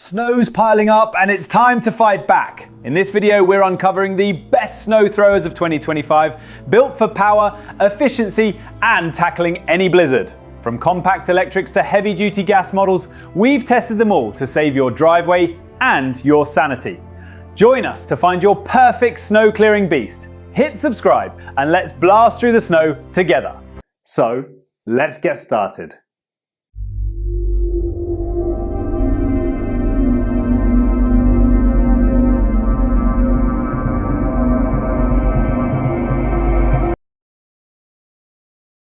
Snow's piling up and it's time to fight back. In this video, we're uncovering the best snow throwers of 2025, built for power, efficiency, and tackling any blizzard. From compact electrics to heavy-duty gas models, we've tested them all to save your driveway and your sanity. Join us to find your perfect snow clearing beast. Hit subscribe and let's blast through the snow together. So, let's get started.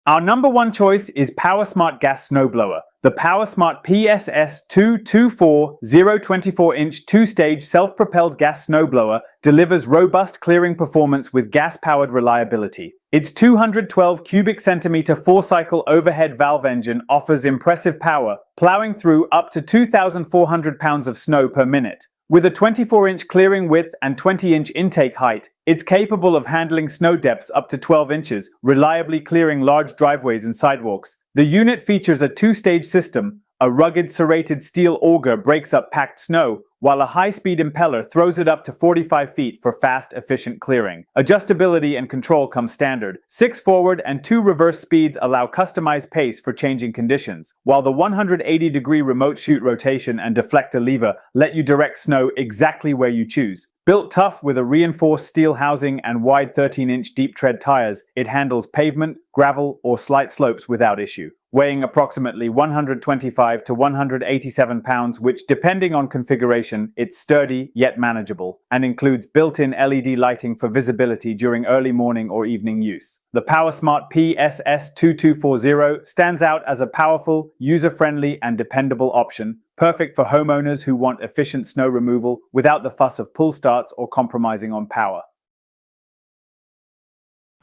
Our number one choice is PowerSmart Gas Snowblower. The PowerSmart PSS 224 0.24-inch two-stage self-propelled gas snowblower delivers robust clearing performance with gas-powered reliability. Its 212 cubic centimeter four-cycle overhead valve engine offers impressive power, plowing through up to 2,400 pounds of snow per minute. With a 24-inch clearing width and 20-inch intake height, it's capable of handling snow depths up to 12 inches, reliably clearing large driveways and sidewalks. The unit features a two-stage system. A rugged serrated steel auger breaks up packed snow, while a high-speed impeller throws it up to 45 feet for fast, efficient clearing. Adjustability and control come standard. 6 forward and 2 reverse speeds allow customized pace for changing conditions, while the 180-degree remote chute rotation and deflector lever let you direct snow exactly where you choose. Built tough with a reinforced steel housing and wide 13-inch deep tread tires, it handles pavement, gravel, or slight slopes without issue. Weighing approximately 125 to 187 pounds, which, depending on configuration, it's sturdy yet manageable, and includes built-in LED lighting for visibility during early morning or evening use. The PowerSmart PSS 2240 stands out as a powerful, user-friendly, and dependable option, perfect for homeowners who want efficient snow removal without the fuss of pull starts or compromising on power.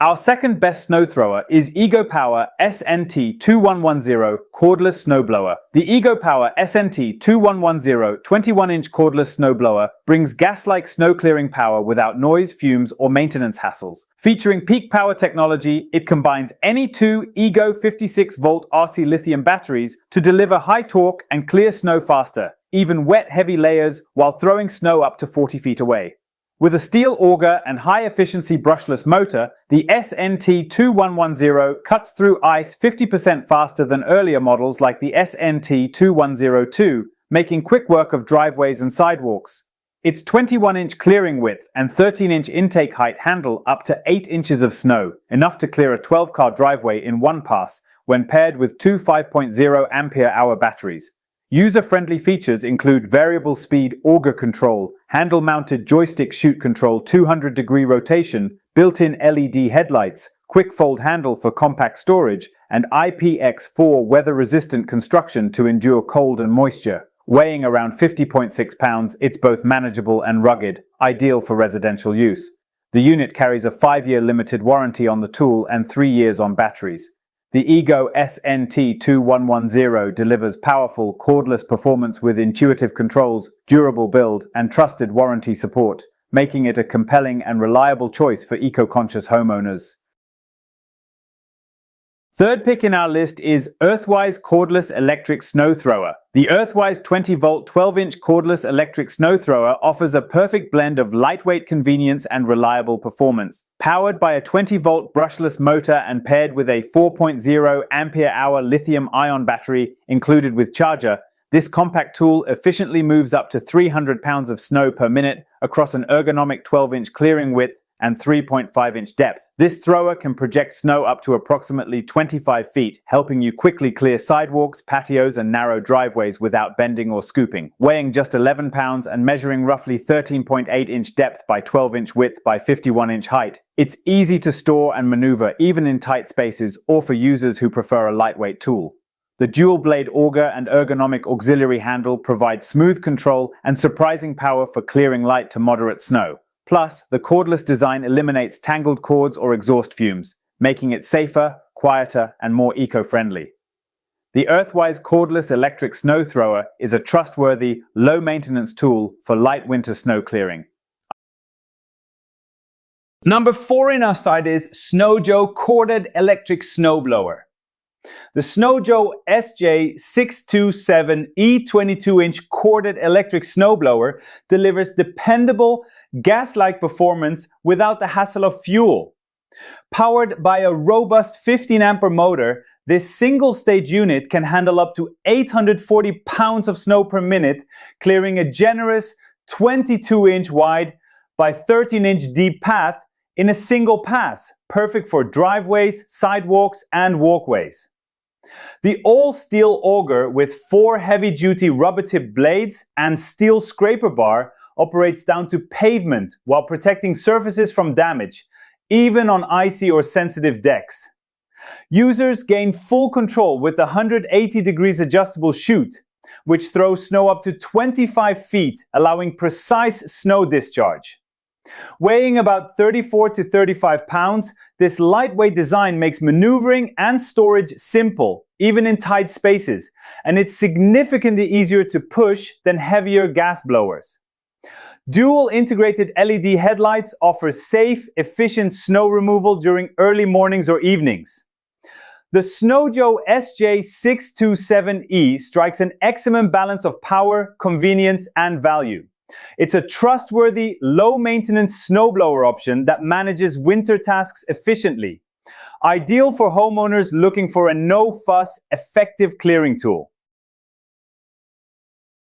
Our second best snow thrower is EcoPower SNT 2110 cordless snowblower. The EcoPower SNT 2110 21-inch cordless snowblower brings gas-like snow clearing power without noise, fumes, or maintenance hassles. Featuring peak power technology, it combines any two EGO 56-volt RC lithium batteries to deliver high torque and clear snow faster, even wet heavy layers, while throwing snow up to 40 feet away. With a steel auger and high-efficiency brushless motor, the SNT 2110 cuts through ice 50% faster than earlier models like the SNT 2102, making quick work of driveways and sidewalks. Its 21-inch clearing width and 13-inch intake height handle up to 8 inches of snow, enough to clear a 12-car driveway in one pass when paired with two 5.0 ampere-hour batteries. User-friendly features include variable speed auger control, handle-mounted joystick chute control 200-degree rotation, built-in LED headlights, quick fold handle for compact storage, and IPX4 weather-resistant construction to endure cold and moisture. Weighing around 50.6 pounds, it's both manageable and rugged, ideal for residential use. The unit carries a 5-year limited warranty on the tool and 3 years on batteries. The EGO SNT 2110 delivers powerful, cordless performance with intuitive controls, durable build, and trusted warranty support, making it a compelling and reliable choice for eco-conscious homeowners. Third pick in our list is Earthwise Cordless Electric Snow Thrower. The Earthwise 20-volt 12-inch cordless electric snow thrower offers a perfect blend of lightweight convenience and reliable performance. Powered by a 20-volt brushless motor and paired with a 4.0 ampere-hour lithium-ion battery included with charger, this compact tool efficiently moves up to 300 pounds of snow per minute across an ergonomic 12-inch clearing width and 3.5-inch depth. This thrower can project snow up to approximately 25 feet, helping you quickly clear sidewalks, patios, and narrow driveways without bending or scooping. Weighing just 11 pounds and measuring roughly 13.8-inch depth by 12-inch width by 51-inch height, it's easy to store and maneuver even in tight spaces or for users who prefer a lightweight tool. The dual-blade auger and ergonomic auxiliary handle provide smooth control and surprising power for clearing light to moderate snow. Plus, the cordless design eliminates tangled cords or exhaust fumes, making it safer, quieter, and more eco-friendly. The Earthwise Cordless Electric Snow Thrower is a trustworthy, low-maintenance tool for light winter snow clearing. Number 4 in our side is SnowJoe Corded Electric Snowblower. The Snowjo SJ627E 22-inch corded electric snowblower delivers dependable gas-like performance without the hassle of fuel. Powered by a robust 15-ampere motor, this single-stage unit can handle up to 840 pounds of snow per minute, clearing a generous 22-inch wide by 13-inch deep path in a single pass, perfect for driveways, sidewalks, and walkways. The all-steel auger with 4 heavy-duty rubber-tipped blades and steel scraper bar operates down to pavement while protecting surfaces from damage, even on icy or sensitive decks. Users gain full control with the 180 degrees adjustable chute, which throws snow up to 25 feet, allowing precise snow discharge. Weighing about 34 to 35 pounds, this lightweight design makes maneuvering and storage simple, even in tight spaces, and it's significantly easier to push than heavier gas blowers. Dual integrated LED headlights offer safe, efficient snow removal during early mornings or evenings. The Snowjo SJ627E strikes an excellent balance of power, convenience, and value. It's a trustworthy, low-maintenance snowblower option that manages winter tasks efficiently. Ideal for homeowners looking for a no-fuss, effective clearing tool.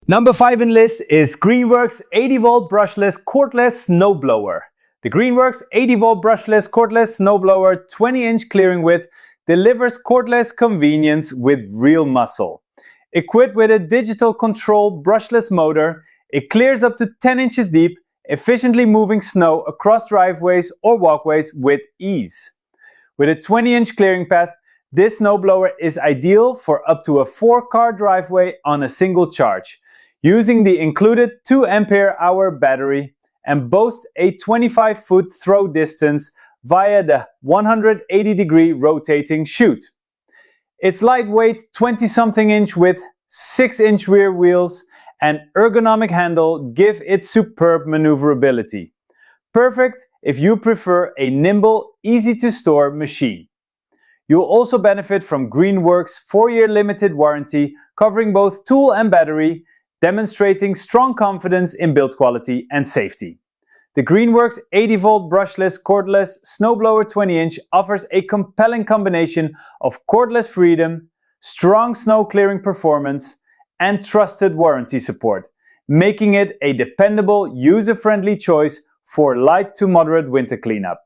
Number 5 in list is Greenworks 80-volt brushless cordless snowblower. The Greenworks 80-volt brushless cordless snowblower 20-inch clearing width delivers cordless convenience with real muscle. Equipped with a digital control brushless motor, it clears up to 10 inches deep, efficiently moving snow across driveways or walkways with ease. With a 20-inch clearing path, this snowblower is ideal for up to a 4-car driveway on a single charge, using the included 2 ampere-hour battery, and boasts a 25-foot throw distance via the 180-degree rotating chute. Its lightweight 20-something inch with 6-inch rear wheels and ergonomic handle give it superb maneuverability. Perfect if you prefer a nimble, easy-to-store machine. You'll also benefit from Greenworks' 4-year limited warranty covering both tool and battery, demonstrating strong confidence in build quality and safety. The Greenworks 80-volt brushless cordless snowblower 20-inch offers a compelling combination of cordless freedom, strong snow clearing performance, and trusted warranty support, making it a dependable, user-friendly choice for light to moderate winter cleanup.